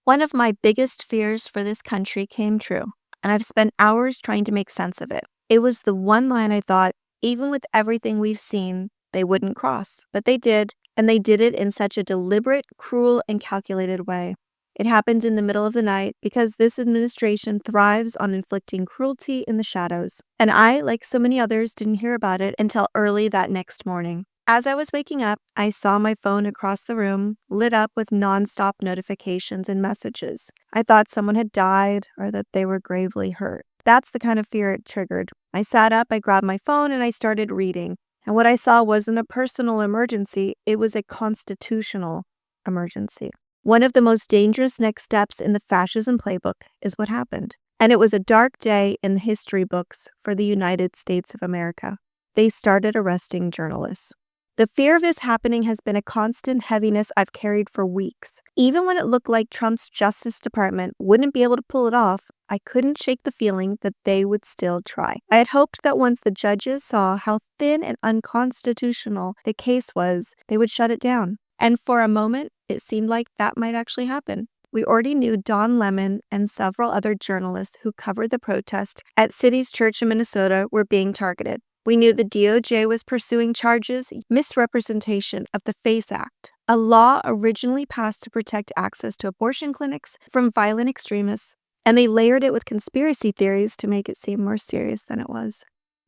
One of my biggest fears for this country came true, and I've spent hours trying to make sense of it. It was the one line I thought, even with everything we've seen, they wouldn't cross. But they did, and they did it in such a deliberate, cruel, and calculated way. It happened in the middle of the night because this administration thrives on inflicting cruelty in the shadows. And I, like so many others, didn't hear about it until early that next morning. As I was waking up, I saw my phone across the room lit up with nonstop notifications and messages. I thought someone had died or that they were gravely hurt. That's the kind of fear it triggered. I sat up, I grabbed my phone, and I started reading. And what I saw wasn't a personal emergency, it was a constitutional emergency. One of the most dangerous next steps in the fascism playbook is what happened. And it was a dark day in the history books for the United States of America. They started arresting journalists. The fear of this happening has been a constant heaviness I've carried for weeks. Even when it looked like Trump's Justice Department wouldn't be able to pull it off, I couldn't shake the feeling that they would still try. I had hoped that once the judges saw how thin and unconstitutional the case was, they would shut it down. And for a moment, it seemed like that might actually happen. We already knew Don Lemon and several other journalists who covered the protest at City's Church in Minnesota were being targeted. We knew the DOJ was pursuing charges misrepresentation of the FACE Act, a law originally passed to protect access to abortion clinics from violent extremists, and they layered it with conspiracy theories to make it seem more serious than it was.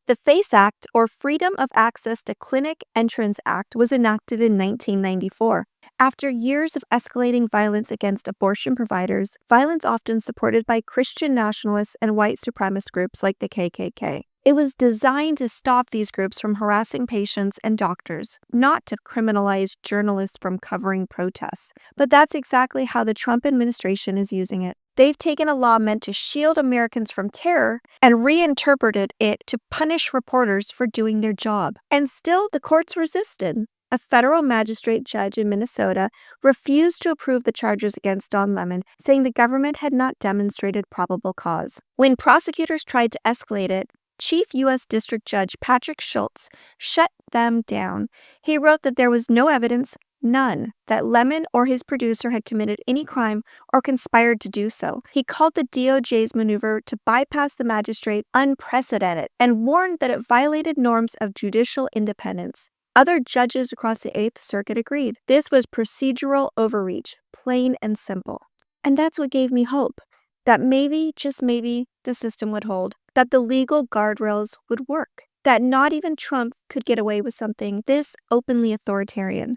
The FACE Act, or Freedom of Access to Clinic Entrance Act, was enacted in 1994. After years of escalating violence against abortion providers, violence often supported by Christian nationalists and white supremacist groups like the KKK. It was designed to stop these groups from harassing patients and doctors, not to criminalize journalists from covering protests. But that's exactly how the Trump administration is using it. They've taken a law meant to shield Americans from terror and reinterpreted it to punish reporters for doing their job. And still, the courts resisted. A federal magistrate judge in Minnesota refused to approve the charges against Don Lemon, saying the government had not demonstrated probable cause. When prosecutors tried to escalate it, Chief U.S. District Judge Patrick Schultz shut them down. He wrote that there was no evidence, none, that Lemon or his producer had committed any crime or conspired to do so. He called the DOJ's maneuver to bypass the magistrate unprecedented and warned that it violated norms of judicial independence. Other judges across the Eighth Circuit agreed. This was procedural overreach, plain and simple. And that's what gave me hope, that maybe, just maybe, the system would hold, that the legal guardrails would work, that not even Trump could get away with something this openly authoritarian.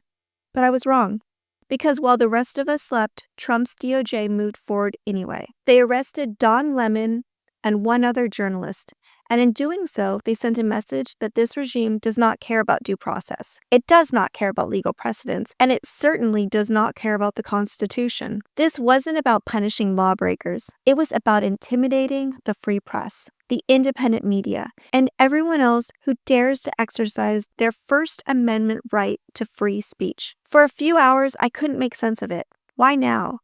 But I was wrong, because while the rest of us slept, Trump's DOJ moved forward anyway. They arrested Don Lemon and one other journalist, and in doing so, they sent a message that this regime does not care about due process. It does not care about legal precedents, and it certainly does not care about the Constitution. This wasn't about punishing lawbreakers. It was about intimidating the free press, the independent media, and everyone else who dares to exercise their First Amendment right to free speech. For a few hours, I couldn't make sense of it. Why now?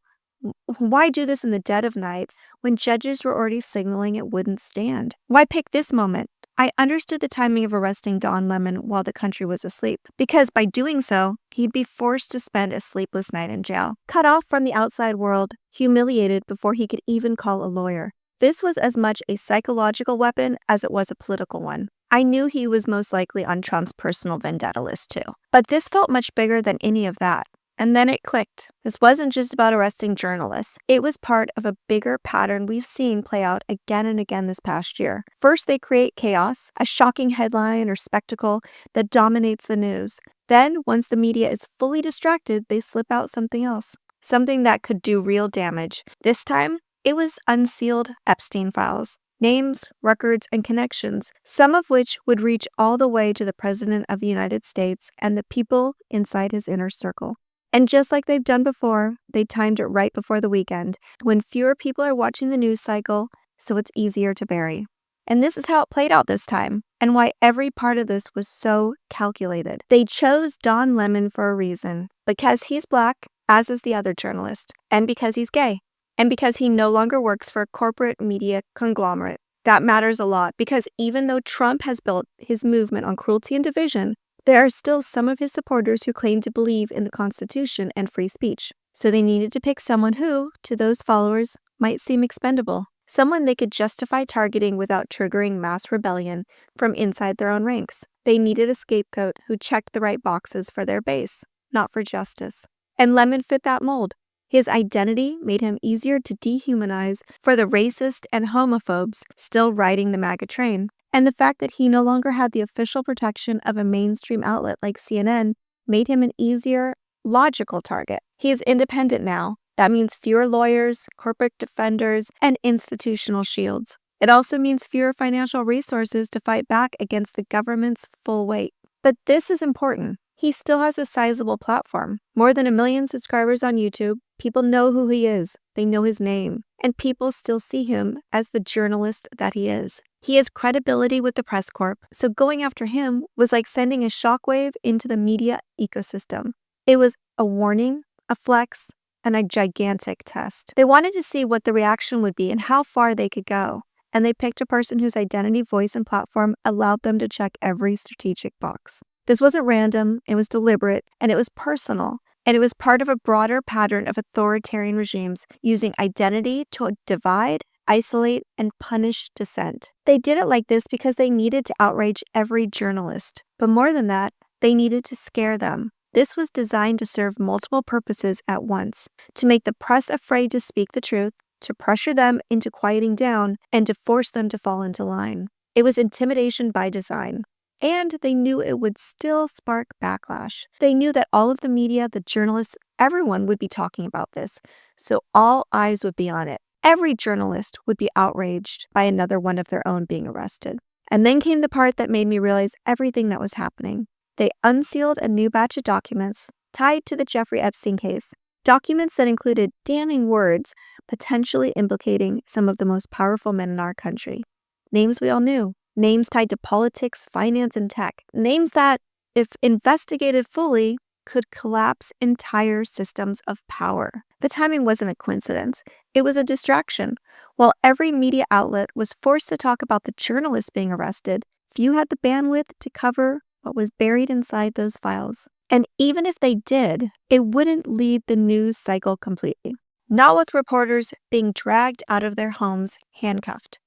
Why do this in the dead of night when judges were already signaling it wouldn't stand? Why pick this moment? I understood the timing of arresting Don Lemon while the country was asleep, because by doing so, he'd be forced to spend a sleepless night in jail, cut off from the outside world, humiliated before he could even call a lawyer. This was as much a psychological weapon as it was a political one. I knew he was most likely on Trump's personal vendetta list too, but this felt much bigger than any of that. And then it clicked. This wasn't just about arresting journalists. It was part of a bigger pattern we've seen play out again and again this past year. First, they create chaos, a shocking headline or spectacle that dominates the news. Then, once the media is fully distracted, they slip out something else, something that could do real damage. This time, it was unsealed Epstein files. Names, records, and connections, some of which would reach all the way to the President of the United States and the people inside his inner circle. And just like they've done before, they timed it right before the weekend, when fewer people are watching the news cycle, so it's easier to bury. And this is how it played out this time, and why every part of this was so calculated. They chose Don Lemon for a reason, because he's Black, as is the other journalist, and because he's gay, and because he no longer works for a corporate media conglomerate. That matters a lot, because even though Trump has built his movement on cruelty and division, there are still some of his supporters who claim to believe in the Constitution and free speech. So they needed to pick someone who, to those followers, might seem expendable. Someone they could justify targeting without triggering mass rebellion from inside their own ranks. They needed a scapegoat who checked the right boxes for their base, not for justice. And Lemon fit that mold. His identity made him easier to dehumanize for the racist and homophobes still riding the MAGA train. And the fact that he no longer had the official protection of a mainstream outlet like CNN made him an easier, logical target. He is independent now. That means fewer lawyers, corporate defenders, and institutional shields. It also means fewer financial resources to fight back against the government's full weight. But this is important. He still has a sizable platform. More than 1 million subscribers on YouTube. People know who he is. They know his name. And people still see him as the journalist that he is. He has credibility with the press corp, so going after him was like sending a shockwave into the media ecosystem. It was a warning, a flex, and a gigantic test. They wanted to see what the reaction would be and how far they could go. And they picked a person whose identity, voice, and platform allowed them to check every strategic box. This wasn't random, it was deliberate, and it was personal. And it was part of a broader pattern of authoritarian regimes using identity to divide, isolate, and punish dissent. They did it like this because they needed to outrage every journalist. But more than that, they needed to scare them. This was designed to serve multiple purposes at once, to make the press afraid to speak the truth, to pressure them into quieting down, and to force them to fall into line. It was intimidation by design. And they knew it would still spark backlash. They knew that all of the media, the journalists, everyone would be talking about this, so all eyes would be on it. Every journalist would be outraged by another one of their own being arrested. And then came the part that made me realize everything that was happening. They unsealed a new batch of documents tied to the Jeffrey Epstein case, documents that included damning words potentially implicating some of the most powerful men in our country. Names we all knew. Names tied to politics, finance, and tech. Names that, if investigated fully, could collapse entire systems of power. The timing wasn't a coincidence. It was a distraction. While every media outlet was forced to talk about the journalist being arrested, few had the bandwidth to cover what was buried inside those files. And even if they did, it wouldn't lead the news cycle completely. Not with reporters being dragged out of their homes handcuffed.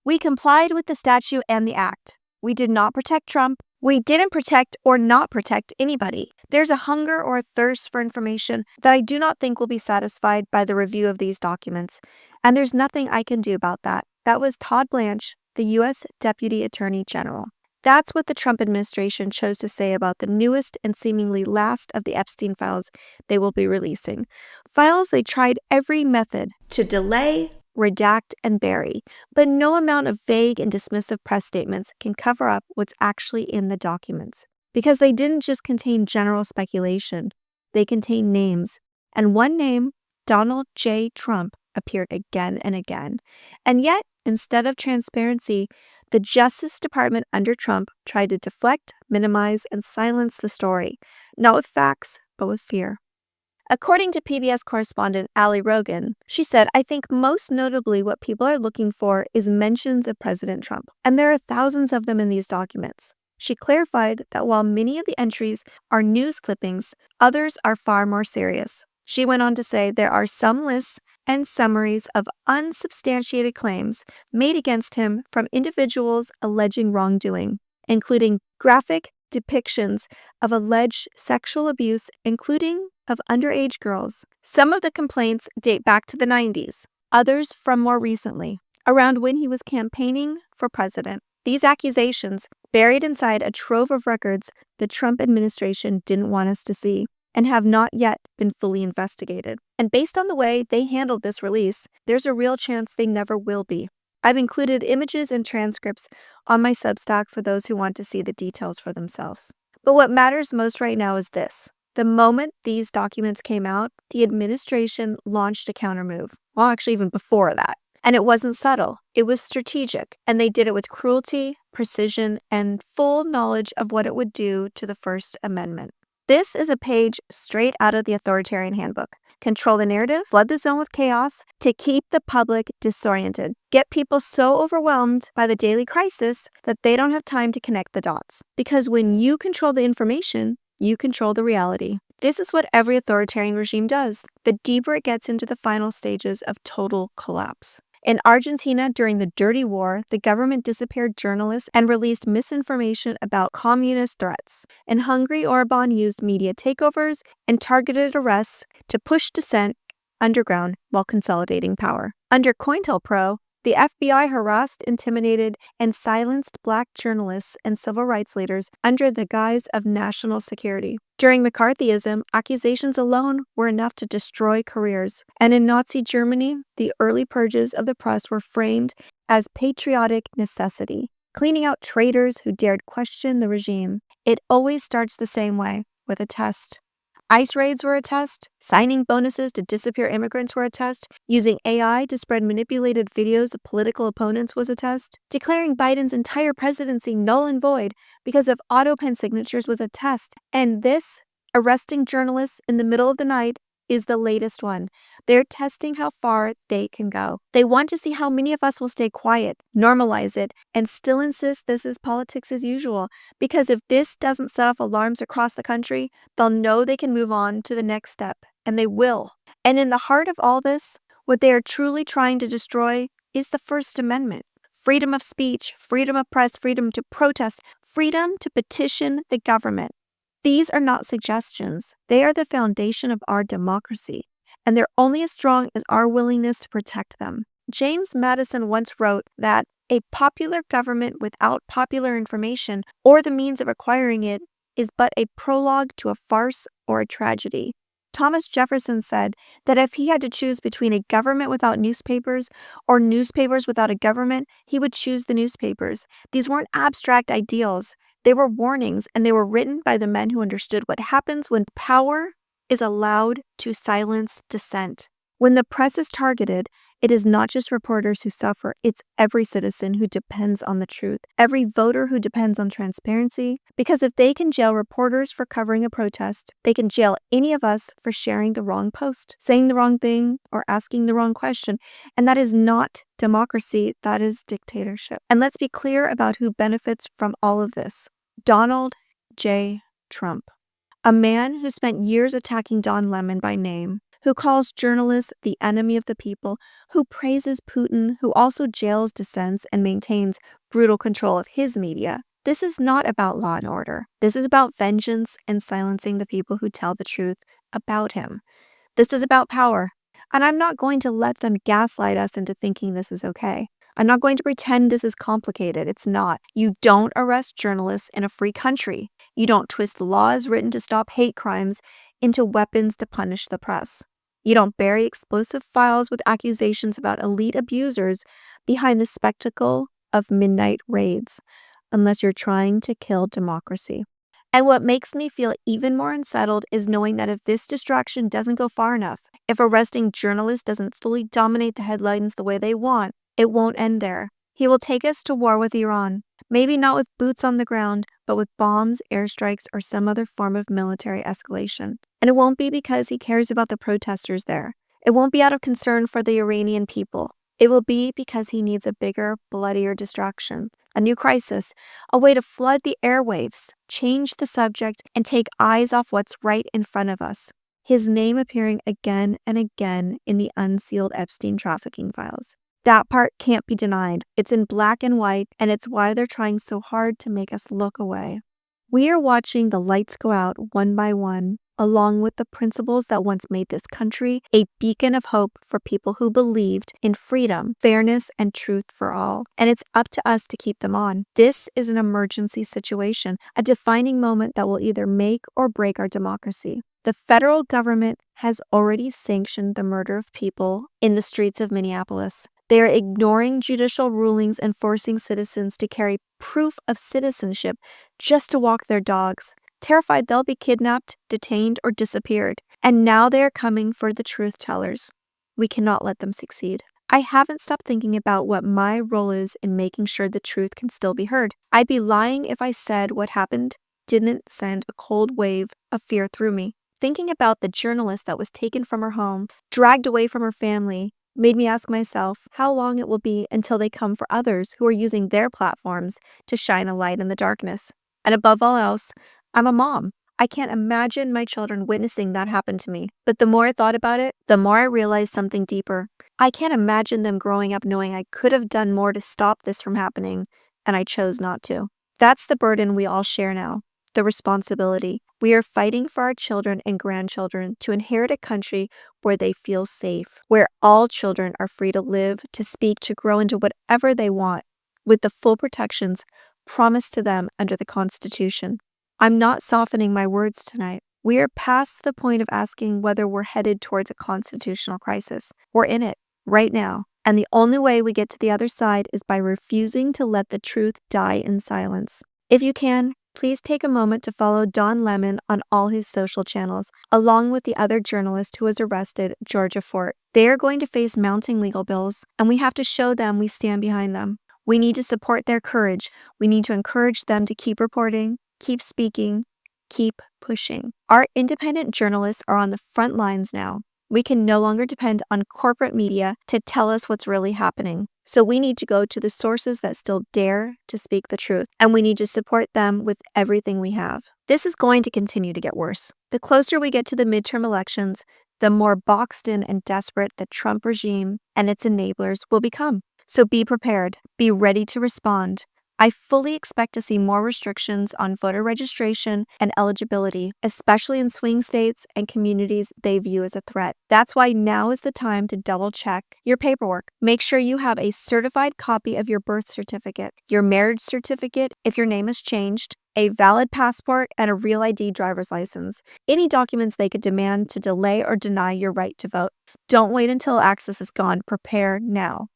We complied with the statute and the act. We did not protect Trump. We didn't protect or not protect anybody. There's a hunger or a thirst for information that I do not think will be satisfied by the review of these documents. And there's nothing I can do about that. That was Todd Blanche, the U.S. Deputy Attorney General. That's what the Trump administration chose to say about the newest and seemingly last of the Epstein files they will be releasing. Files they tried every method to delay, redact, and bury, but no amount of vague and dismissive press statements can cover up what's actually in the documents. Because they didn't just contain general speculation, they contained names. And one name, Donald J. Trump, appeared again and again. And yet, instead of transparency, the Justice Department under Trump tried to deflect, minimize, and silence the story, not with facts, but with fear. According to PBS correspondent Ali Rogan, she said, "I think most notably what people are looking for is mentions of President Trump, and there are thousands of them in these documents." She clarified that while many of the entries are news clippings, others are far more serious. She went on to say there are some lists and summaries of unsubstantiated claims made against him from individuals alleging wrongdoing, including graphic depictions of alleged sexual abuse, including of underage girls. Some of the complaints date back to the 90s, others from more recently, around when he was campaigning for president. These accusations, buried inside a trove of records the Trump administration didn't want us to see, and have not yet been fully investigated. And based on the way they handled this release, there's a real chance they never will be. I've included images and transcripts on my Substack for those who want to see the details for themselves. But what matters most right now is this. The moment these documents came out, the administration launched a countermove. Well, actually, even before that. And it wasn't subtle. It was strategic. And they did it with cruelty, precision, and full knowledge of what it would do to the First Amendment. This is a page straight out of the Authoritarian Handbook. Control the narrative, flood the zone with chaos to keep the public disoriented. Get people so overwhelmed by the daily crisis that they don't have time to connect the dots. Because when you control the information, you control the reality. This is what every authoritarian regime does. The deeper it gets into the final stages of total collapse. In Argentina, during the Dirty War, the government disappeared journalists and released misinformation about communist threats. In Hungary, Orban used media takeovers and targeted arrests to push dissent underground while consolidating power. Under COINTELPRO, the FBI harassed, intimidated, and silenced Black journalists and civil rights leaders under the guise of national security. During McCarthyism, accusations alone were enough to destroy careers. And in Nazi Germany, the early purges of the press were framed as patriotic necessity, cleaning out traitors who dared question the regime. It always starts the same way, with a test. ICE raids were a test. Signing bonuses to disappear immigrants were a test. Using AI to spread manipulated videos of political opponents was a test. Declaring Biden's entire presidency null and void because of auto pen signatures was a test. And this, arresting journalists in the middle of the night, is the latest one. They're testing how far they can go. They want to see how many of us will stay quiet, normalize it, and still insist this is politics as usual. Because if this doesn't set off alarms across the country, they'll know they can move on to the next step, and they will. And in the heart of all this, what they are truly trying to destroy is the First Amendment. Freedom of speech, freedom of press, freedom to protest, freedom to petition the government. These are not suggestions. They are the foundation of our democracy, and they're only as strong as our willingness to protect them. James Madison once wrote that a popular government without popular information or the means of acquiring it is but a prologue to a farce or a tragedy. Thomas Jefferson said that if he had to choose between a government without newspapers or newspapers without a government, he would choose the newspapers. These weren't abstract ideals. They were warnings, and they were written by the men who understood what happens when power is allowed to silence dissent. When the press is targeted, it is not just reporters who suffer, it's every citizen who depends on the truth, every voter who depends on transparency, because if they can jail reporters for covering a protest, they can jail any of us for sharing the wrong post, saying the wrong thing, or asking the wrong question, and that is not democracy, that is dictatorship. And let's be clear about who benefits from all of this. Donald J. Trump, a man who spent years attacking Don Lemon by name, who calls journalists the enemy of the people, who praises Putin, who also jails dissents and maintains brutal control of his media. This is not about law and order. This is about vengeance and silencing the people who tell the truth about him. This is about power. And I'm not going to let them gaslight us into thinking this is okay. I'm not going to pretend this is complicated. It's not. You don't arrest journalists in a free country. You don't twist laws written to stop hate crimes into weapons to punish the press. You don't bury explosive files with accusations about elite abusers behind the spectacle of midnight raids, unless you're trying to kill democracy. And what makes me feel even more unsettled is knowing that if this distraction doesn't go far enough, if arresting journalists doesn't fully dominate the headlines the way they want, it won't end there. He will take us to war with Iran. Maybe not with boots on the ground, but with bombs, airstrikes, or some other form of military escalation. And it won't be because he cares about the protesters there. It won't be out of concern for the Iranian people. It will be because he needs a bigger, bloodier distraction, a new crisis, a way to flood the airwaves, change the subject, and take eyes off what's right in front of us. His name appearing again and again in the unsealed Epstein trafficking files. That part can't be denied. It's in black and white, and it's why they're trying so hard to make us look away. We are watching the lights go out one by one, along with the principles that once made this country a beacon of hope for people who believed in freedom, fairness, and truth for all. And it's up to us to keep them on. This is an emergency situation, a defining moment that will either make or break our democracy. The federal government has already sanctioned the murder of people in the streets of Minneapolis. They are ignoring judicial rulings and forcing citizens to carry proof of citizenship just to walk their dogs, terrified they'll be kidnapped, detained, or disappeared. And now they are coming for the truth tellers. We cannot let them succeed. I haven't stopped thinking about what my role is in making sure the truth can still be heard. I'd be lying if I said what happened didn't send a cold wave of fear through me. Thinking about the journalist that was taken from her home, dragged away from her family, made me ask myself how long it will be until they come for others who are using their platforms to shine a light in the darkness. And above all else, I'm a mom. I can't imagine my children witnessing that happen to me. But the more I thought about it, the more I realized something deeper. I can't imagine them growing up knowing I could have done more to stop this from happening, and I chose not to. That's the burden we all share now, the responsibility. We are fighting for our children and grandchildren to inherit a country where they feel safe, where all children are free to live, to speak, to grow into whatever they want, with the full protections promised to them under the Constitution. I'm not softening my words tonight. We are past the point of asking whether we're headed towards a constitutional crisis. We're in it right now. And the only way we get to the other side is by refusing to let the truth die in silence. If you can, please take a moment to follow Don Lemon on all his social channels, along with the other journalist who was arrested, Georgia Fort. They are going to face mounting legal bills, and we have to show them we stand behind them. We need to support their courage. We need to encourage them to keep reporting, keep speaking, keep pushing. Our independent journalists are on the front lines now. We can no longer depend on corporate media to tell us what's really happening. So we need to go to the sources that still dare to speak the truth, and we need to support them with everything we have. This is going to continue to get worse. The closer we get to the midterm elections, the more boxed in and desperate the Trump regime and its enablers will become. So be prepared. Be ready to respond. I fully expect to see more restrictions on voter registration and eligibility, especially in swing states and communities they view as a threat. That's why now is the time to double check your paperwork. Make sure you have a certified copy of your birth certificate, your marriage certificate if your name has changed, a valid passport, and a real ID driver's license. Any documents they could demand to delay or deny your right to vote. Don't wait until access is gone. Prepare now.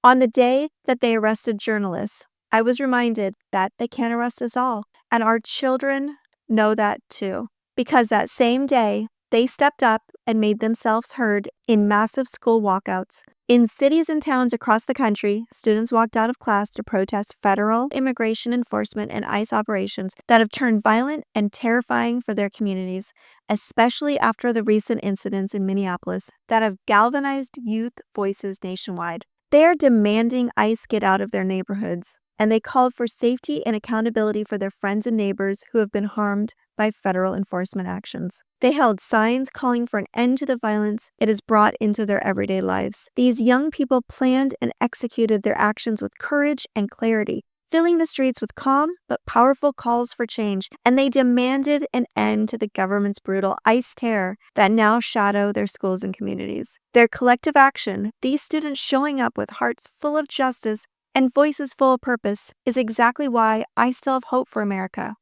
On the day that they arrested journalists, I was reminded that they can't arrest us all, and our children know that too. Because that same day, they stepped up and made themselves heard in massive school walkouts. In cities and towns across the country, students walked out of class to protest federal immigration enforcement and ICE operations that have turned violent and terrifying for their communities, especially after the recent incidents in Minneapolis that have galvanized youth voices nationwide. They are demanding ICE get out of their neighborhoods, and they called for safety and accountability for their friends and neighbors who have been harmed by federal enforcement actions. They held signs calling for an end to the violence it has brought into their everyday lives. These young people planned and executed their actions with courage and clarity, filling the streets with calm but powerful calls for change, and they demanded an end to the government's brutal ICE terror that now shadow their schools and communities. Their collective action, these students showing up with hearts full of justice and voices full of purpose, is exactly why I still have hope for America.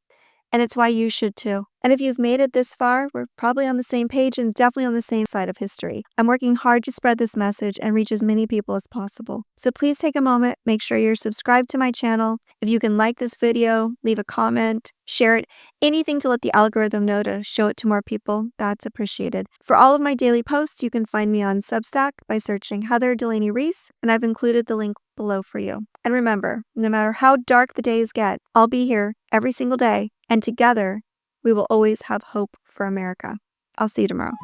And it's why you should too. And if you've made it this far, we're probably on the same page and definitely on the same side of history. I'm working hard to spread this message and reach as many people as possible. So please take a moment, make sure you're subscribed to my channel. If you can like this video, leave a comment, share it, anything to let the algorithm know to show it to more people, that's appreciated. For all of my daily posts, you can find me on Substack by searching Heather Delaney Reese, and I've included the link below for you. And remember, no matter how dark the days get, I'll be here every single day, and together, we will always have hope for America. I'll see you tomorrow.